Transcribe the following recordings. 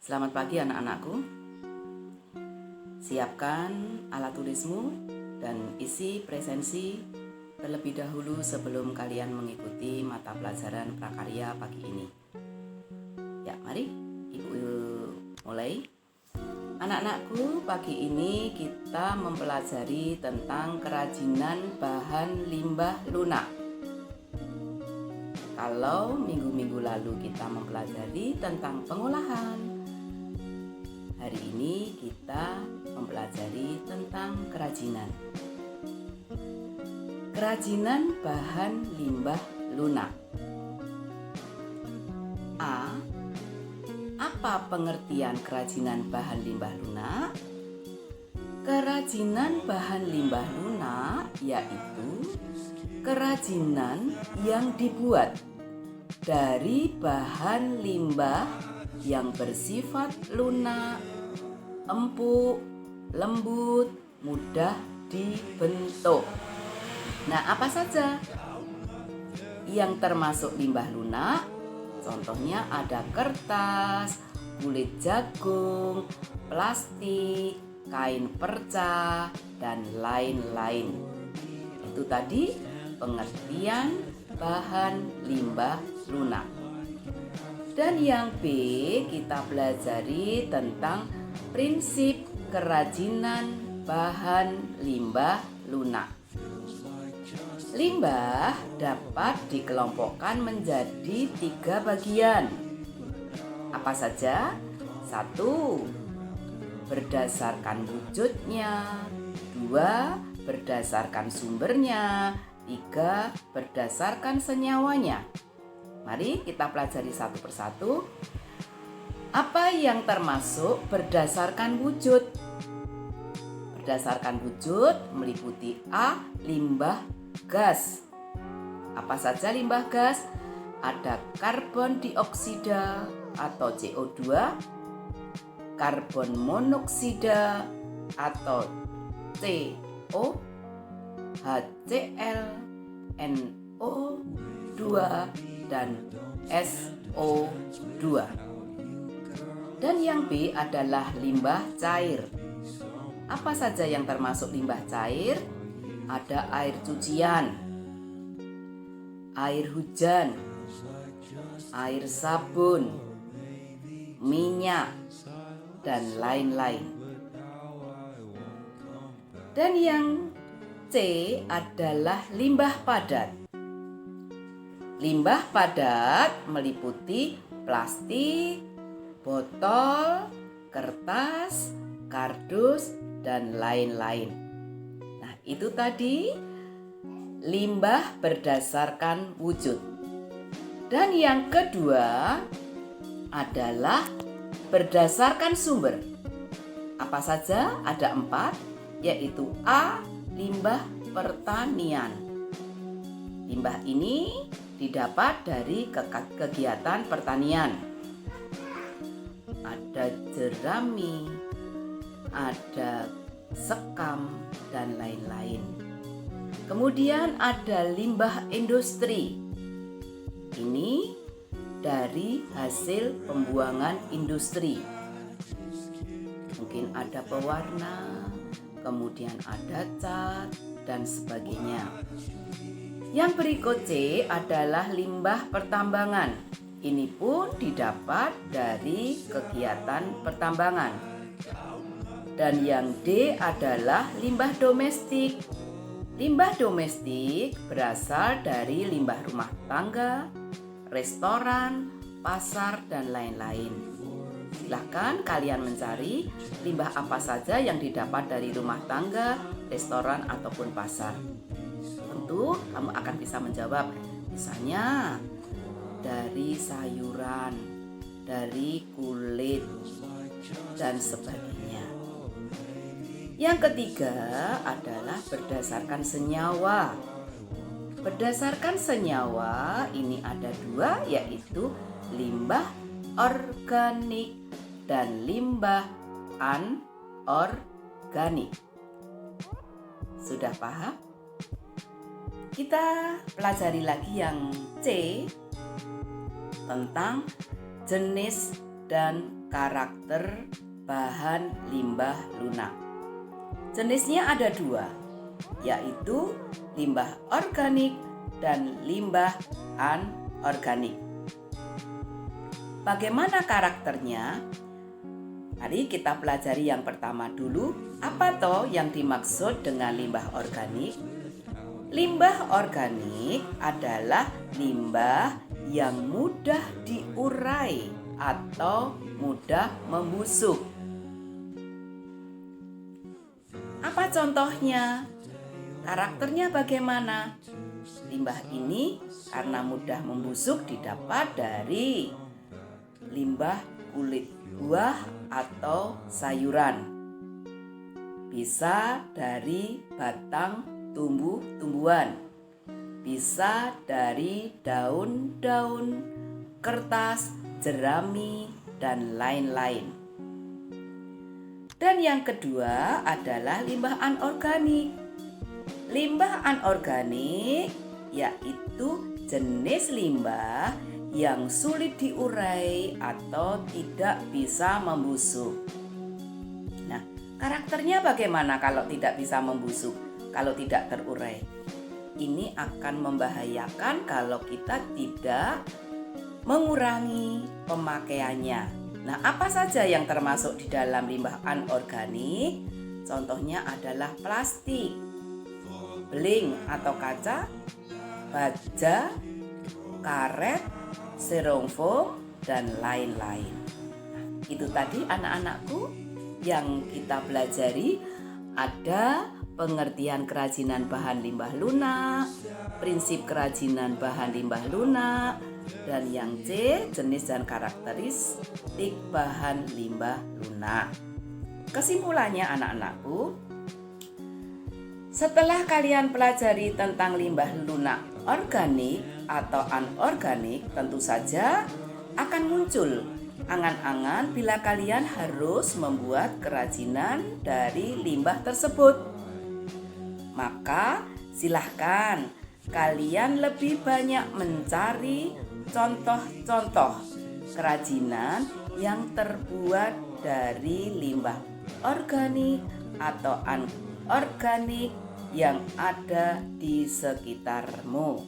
Selamat pagi anak-anakku. Siapkan alat tulismu dan isi presensi terlebih dahulu sebelum kalian mengikuti mata pelajaran prakarya pagi ini. Ya, mari Ibu mulai. Anak-anakku, pagi ini kita mempelajari tentang kerajinan bahan limbah lunak. Kalau minggu-minggu lalu kita mempelajari tentang pengolahan, hari ini kita mempelajari tentang kerajinan. Kerajinan bahan limbah lunak. A. Apa pengertian kerajinan bahan limbah lunak? Kerajinan bahan limbah lunak yaitu kerajinan yang dibuat dari bahan limbah yang bersifat lunak, empuk, lembut, mudah dibentuk. Nah, apa saja yang termasuk limbah lunak? Contohnya ada kertas, kulit jagung, plastik, kain perca, dan lain-lain. Itu tadi pengertian bahan limbah lunak. Dan yang B, kita pelajari tentang prinsip kerajinan bahan limbah lunak. Limbah dapat dikelompokkan menjadi 3 bagian. Apa saja? 1. Berdasarkan wujudnya. 2. Berdasarkan sumbernya. 3. Berdasarkan senyawanya. Mari kita pelajari satu persatu. Apa yang termasuk berdasarkan wujud? Berdasarkan wujud meliputi A. Limbah gas. Apa saja limbah gas? Ada karbon dioksida atau CO2, karbon monoksida atau CO, HCl, NO2, dan SO2. Dan yang B adalah limbah cair. Apa saja yang termasuk limbah cair? Ada air cucian, air hujan, air sabun, minyak, dan lain-lain. Dan yang C adalah limbah padat. Limbah padat meliputi plastik, botol, kertas, kardus, dan lain-lain. Nah, itu tadi limbah berdasarkan wujud. Dan yang kedua adalah berdasarkan sumber. Apa saja? Ada 4, yaitu A. Limbah pertanian. Limbah ini didapat dari kegiatan pertanian. Ada jerami, ada sekam, dan lain-lain. Kemudian ada limbah industri. Ini dari hasil pembuangan industri. Mungkin ada pewarna, kemudian ada cat, dan sebagainya. Yang berikut C adalah limbah pertambangan. Ini pun didapat dari kegiatan pertambangan. Dan yang D adalah limbah domestik. Limbah domestik berasal dari limbah rumah tangga, restoran, pasar, dan lain-lain. Silahkan kalian mencari limbah apa saja yang didapat dari rumah tangga, restoran, ataupun pasar. Tentu kamu akan bisa menjawab, misalnya dari sayuran, dari kulit, dan sebagainya. Yang ketiga adalah berdasarkan senyawa. Berdasarkan senyawa ini ada 2, yaitu limbah organik dan limbah anorganik. Sudah paham? Kita pelajari lagi yang C tentang jenis dan karakter bahan limbah lunak. Jenisnya ada 2, yaitu limbah organik dan limbah anorganik. Bagaimana karakternya? Mari kita pelajari yang pertama dulu, apa toh yang dimaksud dengan limbah organik? Limbah organik adalah limbah yang mudah diurai atau mudah membusuk. Apa contohnya? Karakternya bagaimana? Limbah ini karena mudah membusuk didapat dari limbah kulit buah atau sayuran. Bisa dari batang tumbuh-tumbuhan. Bisa dari daun-daun, kertas, jerami, dan lain-lain. Dan yang kedua adalah limbah anorganik. Limbah anorganik yaitu jenis limbah yang sulit diurai atau tidak bisa membusuk. Nah, karakternya bagaimana kalau tidak bisa membusuk, kalau tidak terurai? Ini akan membahayakan kalau kita tidak mengurangi pemakaiannya. Nah, apa saja yang termasuk di dalam limbah anorganik? Contohnya adalah plastik, beling atau kaca, baja, karet, styrofoam, dan lain-lain. Nah, itu tadi anak-anakku yang kita pelajari. Ada pengertian kerajinan bahan limbah lunak, prinsip kerajinan bahan limbah lunak, dan yang C, jenis dan karakteristik bahan limbah lunak. Kesimpulannya anak-anakku, setelah kalian pelajari tentang limbah lunak organik atau anorganik, tentu saja akan muncul angan-angan bila kalian harus membuat kerajinan dari limbah tersebut. Maka silahkan kalian lebih banyak mencari contoh-contoh kerajinan yang terbuat dari limbah organik atau anorganik yang ada di sekitarmu,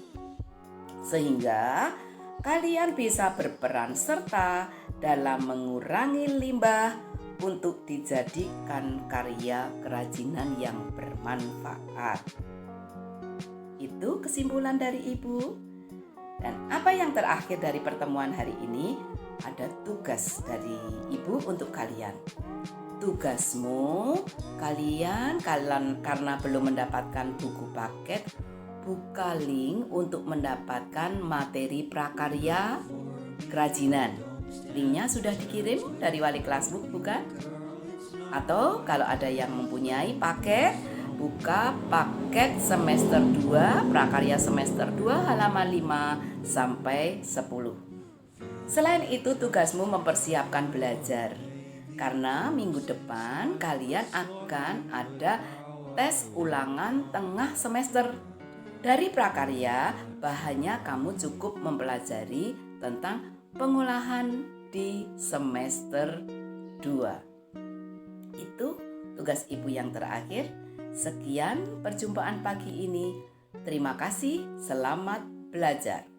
sehingga kalian bisa berperan serta dalam mengurangi limbah untuk dijadikan karya kerajinan yang bermanfaat. Itu kesimpulan dari Ibu. Dan apa yang terakhir dari pertemuan hari ini? Ada tugas dari Ibu untuk kalian. Tugasmu, kalian karena belum mendapatkan buku paket, buka link untuk mendapatkan materi prakarya kerajinan. Linknya sudah dikirim dari Wali Kelasbook, bukan? Atau kalau ada yang mempunyai paket, buka paket semester 2, prakarya semester 2 halaman 5 sampai 10. Selain itu, tugasmu mempersiapkan belajar. Karena minggu depan kalian akan ada tes ulangan tengah semester. Dari prakarya, bahannya kamu cukup mempelajari tentang pengolahan di semester 2. Itu tugas Ibu yang terakhir. Sekian perjumpaan pagi ini. Terima kasih, selamat belajar.